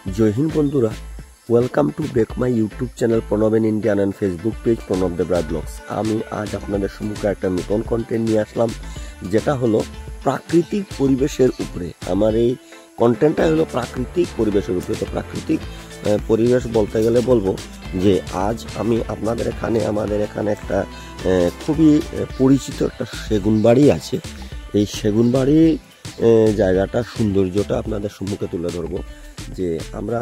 জয় হিন্দ বন্ধুরা, welcome to break my YouTube channel Pranab in Indian and Facebook page Pranab Debra blogs. আমি আজ আপনাদের সম্মুখে একটা নতুন কন্টেন্ট নিয়ে আসলাম, যেটা হলো প্রাকৃতিক পরিবেশের উপরে। আমার এই কন্টেন্টটা হলো প্রাকৃতিক পরিবেশের উপরে। তো প্রাকৃতিক পরিবেশ বলতে গেলে বলবো যে আজ আমি আপনাদের আমাদের এখানে একটা খুবই পরিচিত একটা সেগুন বাড়ি আছে। এই সেগুন বাড়ি জায়গাটা সৌন্দর্যটা আপনাদের সম্মুখে তুলে ধরবো। যে আমরা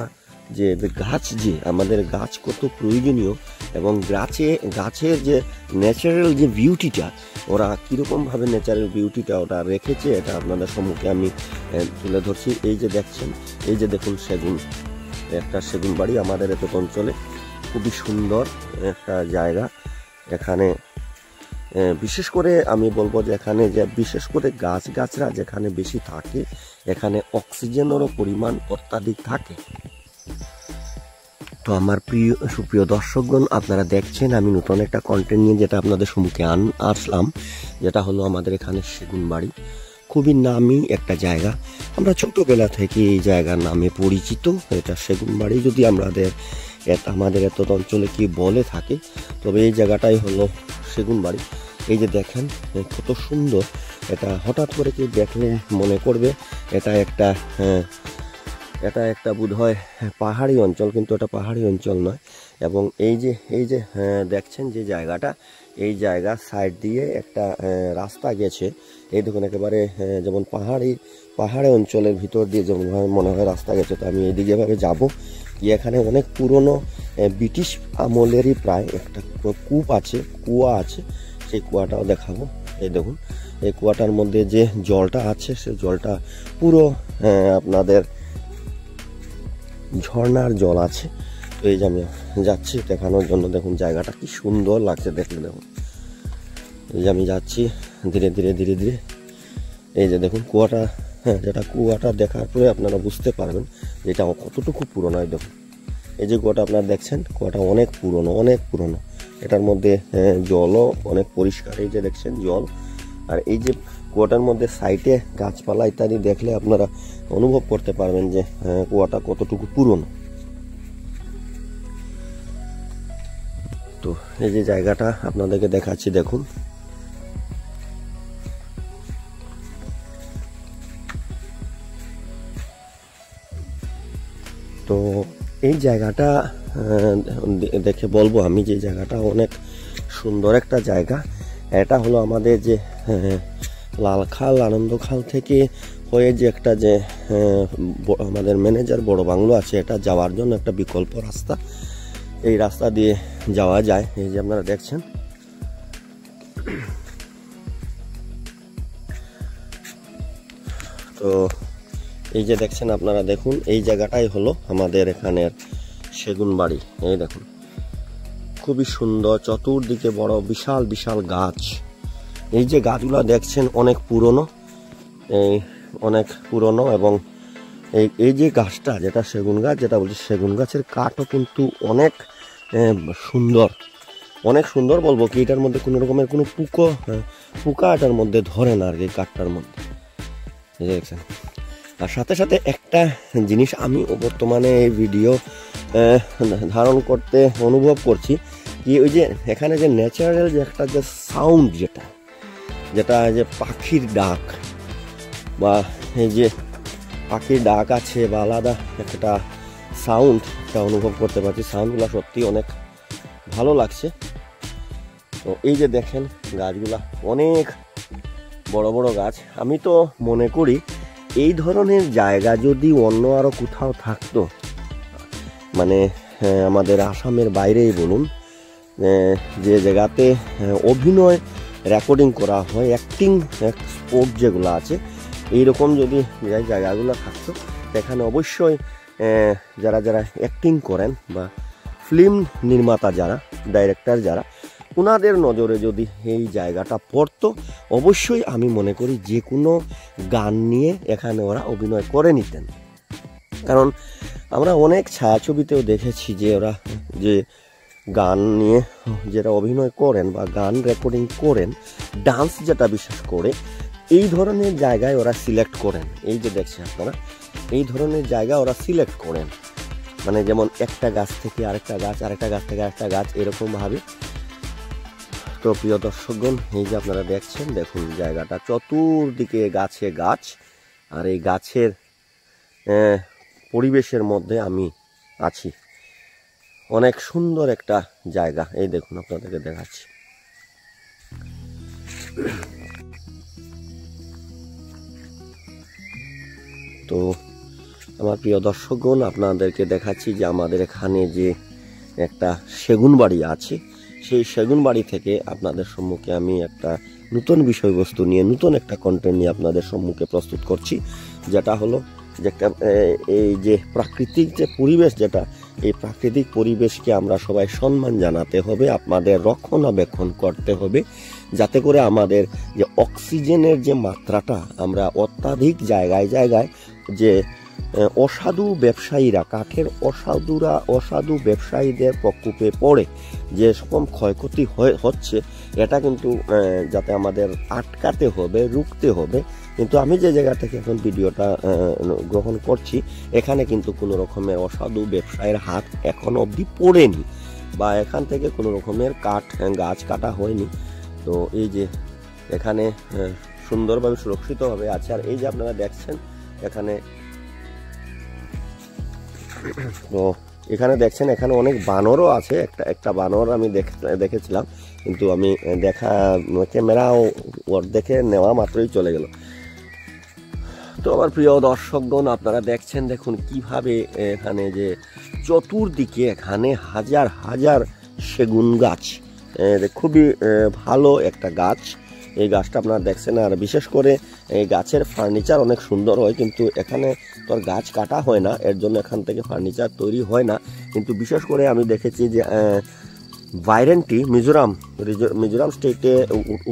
যে গাছ, যে আমাদের গাছ কত প্রয়োজনীয়, এবং গাছের যে ন্যাচারাল যে বিউটিটা, ওরা কীরকমভাবে ন্যাচারাল বিউটিটা ওটা রেখেছে, এটা আপনাদের সম্মুখে আমি তুলে ধরছি। এই যে দেখছেন, এই যে দেখুন একটা সেগুন বাড়ি আমাদের এত অঞ্চলে খুবই সুন্দর একটা জায়গা। এখানে বিশেষ করে আমি বলবো যে এখানে যে বিশেষ করে গাছরা যেখানে বেশি থাকে, এখানে অক্সিজেনেরও পরিমাণ অত্যাধিক থাকে। তো আমার সুপ্রিয় দর্শকগণ, আপনারা দেখছেন আমি নতুন একটা কন্টেন্ট নিয়ে যেটা আপনাদের সম্মুখে আসলাম, যেটা হলো আমাদের এখানে সেগুন বাড়ি। খুবই নামি একটা জায়গা, আমরা ছোটবেলা থেকে এই জায়গার নামে পরিচিত। এটা সেগুন বাড়ি যদি আমাদের এত অঞ্চলে কি বলে থাকে, তবে এই জায়গাটাই হলো সেগুন বাড়ি। এই যে দেখেন কত সুন্দর, এটা হঠাৎ করে কি দেখলে মনে করবে এটা একটা বোধহয় পাহাড়ি অঞ্চল, কিন্তু এটা পাহাড়ি অঞ্চল নয়। এবং এই যে দেখছেন যে জায়গাটা, এই জায়গার সাইড দিয়ে একটা রাস্তা গেছে। এই দেখুন একেবারে যেমন পাহাড়ি অঞ্চলের ভিতর দিয়ে যেমন মনে হয় রাস্তা গেছে। তো আমি এইদিকে এভাবে যাবো, এখানে অনেক পুরনো ব্রিটিশ আমলেরই প্রায় একটা কুয়া আছে। সেই কুয়াটাও দেখাবো। এই দেখুন এই কুয়াটার মধ্যে যে জলটা আছে, সে জলটা পুরো আপনাদের ঝর্ণার জল আছে। তো এই যে আমি যাচ্ছি দেখানোর জন্য। দেখুন জায়গাটা কি সুন্দর লাগছে দেখলে। দেখুন এই যে আমি যাচ্ছি ধীরে ধীরে। এই যে দেখুন কুয়াটা, যেটা কুয়াটা দেখার পরে আপনারা বুঝতে পারবেন যে এটা কতটুকু পুরনো। দেখুন এই যে কুয়াটা আপনারা দেখছেন, কুয়াটা অনেক পুরনো। এটার মধ্যে জলও অনেক পরিষ্কার। এই যে দেখছেন জল, আর এই যে কুয়াটার মধ্যে সাইডে গাছপালা ইত্যাদি দেখলে আপনারা অনুভব করতে পারবেন যে কুয়াটা কতটুকু পুরনো। তো এই যে জায়গাটা আপনাদেরকে দেখাচ্ছি, দেখুন তো এই জায়গাটা দেখে বলবো আমি যে জায়গাটা অনেক সুন্দর একটা জায়গা। এটা হলো আমাদের যে লালখাল আনন্দখাল থেকে হয়ে যে একটা যে আমাদের ম্যানেজার বড় বাংলো আছে, এটা যাওয়ার জন্য একটা বিকল্প রাস্তা। এই রাস্তা দিয়ে যাওয়া যায়। এই যে আপনারা দেখছেন, তো এই যে দেখছেন আপনারা, দেখুন এই জায়গাটাই হলো আমাদের এখানের সেগুন বাড়ি। এই দেখুন খুবই সুন্দর, চতুর্দিকে বড় বিশাল গাছ। এই যে গাছগুলো দেখছেন অনেক পুরনো, এবং এই যে গাছটা, যেটা সেগুন গাছ, যেটা বলছি সেগুন গাছের কাঠও কিন্তু অনেক সুন্দর বলবো কি, এটার মধ্যে কোনো রকমের কোনো পোকা এটার মধ্যে ধরে না আর কি, কাঠটার মধ্যে। দেখছেন, আর সাথে একটা জিনিস আমি বর্তমানে এই ভিডিও ধারণ করতে অনুভব করছি কি, ওই যে এখানে যে ন্যাচারাল যে একটা যে সাউন্ড, যেটা যে পাখির ডাক, বা এই যে পাখির ডাক আছে, বা আলাদা একটা সাউন্ড একটা অনুভব করতে পারছি। সাউন্ডগুলো সত্যি অনেক ভালো লাগছে। তো এই যে দেখেন গাছগুলা অনেক বড় গাছ। আমি তো মনে করি এই ধরনের জায়গা যদি অন্য আরো কোথাও থাকতো, মানে আমাদের আসামের বাইরেই বলুন, যে জায়গাতে অভিনয় রেকর্ডিং করা হয়, অ্যাক্টিং স্পোর্ট যেগুলো আছে, এইরকম যদি জায়গাগুলো থাকতো, এখানে অবশ্যই যারা অ্যাক্টিং করেন বা ফিল্ম নির্মাতা যারা, ডাইরেক্টর যারা, ওনাদের নজরে যদি এই জায়গাটা পড়তো, অবশ্যই আমি মনে করি যে কোনো গান নিয়ে এখানে ওরা অভিনয় করে নিতেন। কারণ আমরা অনেক ছায়াছবিতেও দেখেছি যে ওরা যে গান নিয়ে যেটা অভিনয় করেন বা গান রেকর্ডিং করেন, ডান্স যেটা বিশেষ করে, এই ধরনের জায়গায় ওরা সিলেক্ট করেন। এই যে দেখছেন আপনারা, এই ধরনের জায়গা ওরা সিলেক্ট করেন। মানে যেমন একটা গাছ থেকে আরেকটা গাছ, আরেকটা গাছ থেকে আরেকটা গাছ, এরকম ভাবে। তো প্রিয় দর্শকগণ, এই যে আপনারা দেখছেন, দেখুন জায়গাটা চতুর্দিকে গাছে গাছ, আর এই গাছের পরিবেশের মধ্যে আমি আছি। অনেক সুন্দর একটা জায়গা, এই দেখুন আপনাদেরকে দেখাচ্ছি। তো আমার প্রিয় দর্শকগণ, আপনাদেরকে দেখাচ্ছি যে আমাদের এখানে যে একটা সেগুন বাড়ি আছে, সেই সেগুন বাড়ি থেকে আপনাদের সম্মুখে আমি একটা নতুন বিষয়বস্তু নিয়ে, নতুন একটা কন্টেন্ট নিয়ে আপনাদের সম্মুখে প্রস্তুত করছি, যেটা হলো যে একটা এই যে প্রাকৃতিক যে পরিবেশ, যেটা এই প্রাকৃতিক পরিবেশকে আমরা সবাই সম্মান জানাতে হবে, আপনাদের রক্ষণাবেক্ষণ করতে হবে, যাতে করে আমাদের যে অক্সিজেনের যে মাত্রাটা, আমরা অত্যাধিক জায়গায় জায়গায় যে অসাধু ব্যবসায়ীরা, কাঠের অসাধু ব্যবসায়ীদের প্রকোপে পড়ে যে রকম ক্ষয়ক্ষতি হচ্ছে, এটা কিন্তু যাতে আমাদের আটকাতে হবে, রুখতে হবে। কিন্তু আমি যে জায়গা থেকে এখন ভিডিওটা গ্রহণ করছি, এখানে কিন্তু কোনো রকমের অসাধু ব্যবসায়ীর হাত এখন অবধি পড়েনি, বা এখান থেকে কোনো রকমের গাছ কাটা হয়নি। তো এই যে এখানে সুন্দরভাবে সুরক্ষিতভাবে আছে। আর এই যে আপনারা দেখছেন এখানে, তো এখানে দেখছেন এখানে অনেক বানরও আছে। একটা বানর আমি দেখেছিলাম, কিন্তু আমি ক্যামেরা ওর দেখে নেওয়া মাত্রই চলে গেল। তো আমার প্রিয় দর্শকগণ, আপনারা দেখছেন, দেখুন কিভাবে এখানে যে চতুর্দিকে এখানে হাজার হাজার সেগুন গাছ, খুবই ভালো একটা গাছ। এই গাছটা আপনারা দেখছেন, আর বিশেষ করে এই গাছের ফার্নিচার অনেক সুন্দর হয়, কিন্তু এখানে তোর গাছ কাটা হয় না, এর জন্য এখান থেকে ফার্নিচার তৈরি হয় না। কিন্তু বিশেষ করে আমি দেখেছি যে বাইরেন্টি মিজোরাম স্টেটে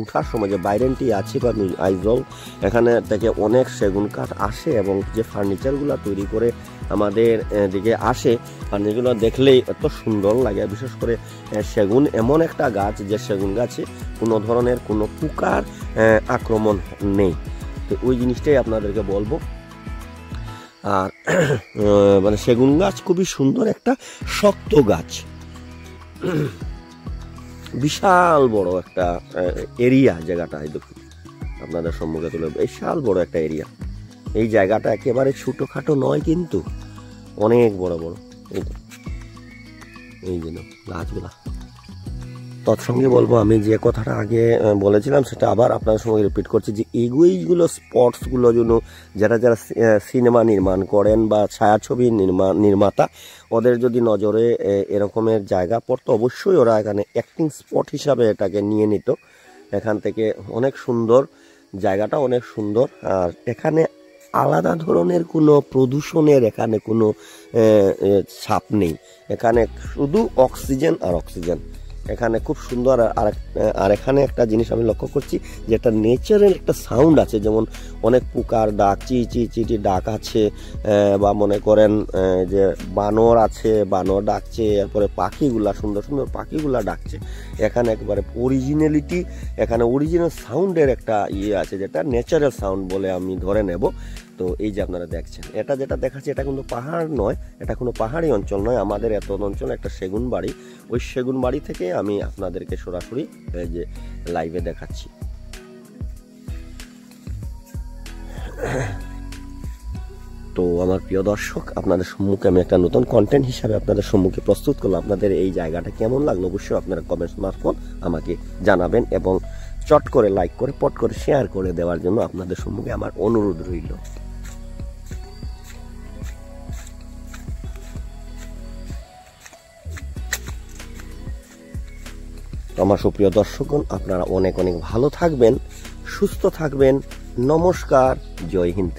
উঠার সময় যে বাইরেন্টি আছে বা আইজল, এখানে থেকে অনেক সেগুন কাঠ আসে, এবং যে ফার্নিচারগুলো তৈরি করে আমাদের দিকে আসে, ফার্নিচারগুলো দেখলেই এত সুন্দর লাগে। বিশেষ করে সেগুন এমন একটা গাছ, যে সেগুন গাছে কোনো ধরনের কোনো পোকার আক্রমণ নেই। তো ওই জিনিসটাই আপনাদেরকে বলবো। আর মানে সেগুন গাছ খুবই সুন্দর একটা শক্ত গাছ, বিশাল বড় একটা এরিয়া জায়গাটা, দেখুন আপনাদের সম্মুখে তুলে, বিশাল বড় একটা এরিয়া। এই জায়গাটা একেবারে ছোটখাটো নয়, কিন্তু অনেক বড় বড়। এই যে গাছগুলা, তৎসঙ্গে বলবো, আমি যে কথাটা আগে বলেছিলাম সেটা আবার আপনাদের সঙ্গে রিপিট করছি, যে এইগুলো স্পটসগুলো জন্য যারা সিনেমা নির্মাণ করেন বা ছায়াছবি নির্মাতা, ওদের যদি নজরে এরকমের জায়গা পড়তো, অবশ্যই ওরা এখানে অ্যাক্টিং স্পট হিসাবে এটাকে নিয়ে নিত। এখান থেকে অনেক সুন্দর জায়গাটা, অনেক সুন্দর। আর এখানে আলাদা ধরনের কোনো প্রদূষণের এখানে কোনো ছাপ নেই, এখানে শুধু অক্সিজেন আর অক্সিজেন। এখানে খুব সুন্দর। আর এখানে একটা জিনিস আমি লক্ষ্য করছি, যে একটা নেচারের একটা সাউন্ড আছে, যেমন অনেক পোকার ডাক, চিটি ডাক আছে, বা মনে করেন যে বানর আছে, বানর ডাকছে, এরপরে পাখিগুলা, সুন্দর সুন্দর পাখিগুলা ডাকছে। এখানে একবারে অরিজিনালিটি, এখানে অরিজিনাল সাউন্ডের একটা আছে, যেটা ন্যাচারাল সাউন্ড বলে আমি ধরে নেব। তো এই যে আপনারা দেখছেন, এটা যেটা দেখাচ্ছে, এটা কিন্তু পাহাড় নয়, এটা কোনো পাহাড়ি অঞ্চল নয়, আমাদের এত অঞ্চল একটা সেগুন বাড়ি। ওই সেগুন বাড়ি থেকে আমি আপনাদেরকে সরাসরি এই যে লাইভে দেখাচ্ছি। তো আমার প্রিয় দর্শক, আপনাদের সম্মুখে আমি একটা নতুন কন্টেন্ট হিসাবে আপনাদের সম্মুখে প্রস্তুত করলাম। আপনাদের এই জায়গাটা কেমন লাগলো অবশ্যই আপনারা কমেন্টস মারফত আমাকে জানাবেন, এবং চট করে লাইক করে, পট করে শেয়ার করে দেওয়ার জন্য আপনাদের সম্মুখে আমার অনুরোধ রইল। আমার সুপ্রিয় দর্শকগণ, আপনারা অনেক অনেক ভালো থাকবেন, সুস্থ থাকবেন। নমস্কার, জয় হিন্দ।